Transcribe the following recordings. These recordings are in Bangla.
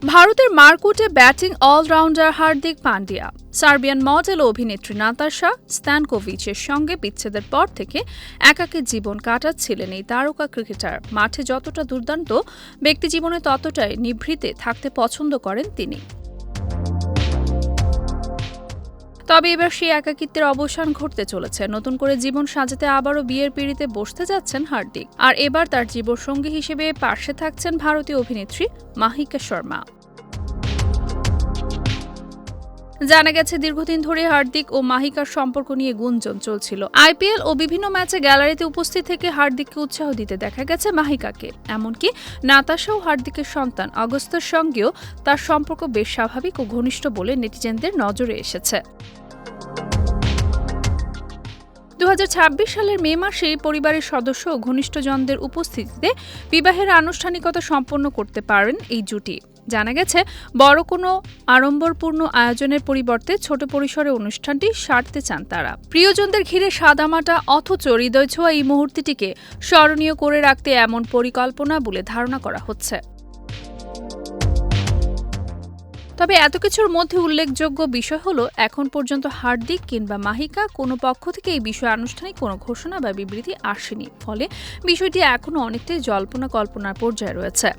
ভারতের মারকুটে batting allrounder Hardik Pandya Serbian model ও অভিনেত্রী নাতাশা স্ট্যানকোভিচের সঙ্গে বিচ্ছেদের পর থেকে একাকী জীবন কাটাচ্ছিলেন এই তারকা ক্রিকেটার। মাঠে যতটা দুর্দান্ত, ব্যক্তিজীবনে ততটাই নিভৃতে থাকতে পছন্দ করেন তিনি। তবে এবার সেই একাকিত্বের অবসান ঘটতে চলেছে। নতুন করে জীবন সাজাতে আবারও বিয়ের পিঁড়িতে বসতে যাচ্ছেন হার্দিক। আর এবার তার জীবনসঙ্গী হিসেবে পাশে থাকছেন ভারতীয় অভিনেত্রী মাহিকা শর্মা। জানা গেছে, দীর্ঘদিন ধরে হার্দিক ও মাহিকার সম্পর্ক নিয়ে গুঞ্জন চলছিল। আইপিএল ও বিভিন্ন ম্যাচে গ্যালারিতে উপস্থিত থেকে হার্দিককে উৎসাহ দিতে দেখা গেছে মাহিকাকে। এমনকি নাতাশা ও হার্দিকের সন্তান অগস্তার সঙ্গেও তার সম্পর্ক বেশ স্বাভাবিক ও ঘনিষ্ঠ বলে নেটিজেনদের নজরে এসেছে। 2026 সালের মে মাসে পরিবারের সদস্য ও ঘনিষ্ঠজনদের উপস্থিতিতে বিবাহের আনুষ্ঠানিকতা সম্পন্ন করতে পারেন এই জুটি। জানা গেছে, বড় কোনো আড়ম্বরপূর্ণ আয়োজনের পরিবর্তে ছোট পরিসরে অনুষ্ঠানটি সারতে চান তারা। প্রিয়জনদের ঘিরে সাদামাটা অথচ হৃদয় ছোঁয়া এই মুহূর্তটিকে স্মরণীয় করে রাখতে এমন পরিকল্পনা বলে ধারণা করা হচ্ছে। তবে এত কিছুর মধ্যে উল্লেখযোগ্য বিষয় হলো, এখন পর্যন্ত হার্দিক কিংবা মাহিকা কোনো পক্ষ থেকে এই বিষয়ে আনুষ্ঠানিক কোনো ঘোষণা বা বিবৃতি আসেনি। ফলে বিষয়টি এখনও অনেকটাই জল্পনা কল্পনার পর্যায়ে রয়েছে।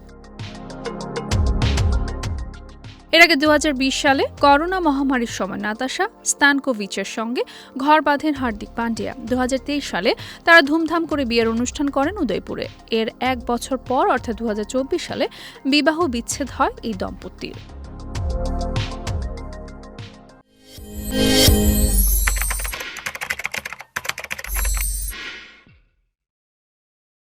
এর আগে 2020 সালে করোনা মহামারীর সময় নাতাশা স্ট্যানকোভিচের সঙ্গে ঘর বাঁধেন হার্দিক পান্ডিয়া। 2023 সালে তারা ধুমধাম করে বিয়ের অনুষ্ঠান করেন উদয়পুরে। এর এক বছর পর অর্থাৎ 2024 সালে বিবাহ বিচ্ছেদ হয় এই দম্পতির।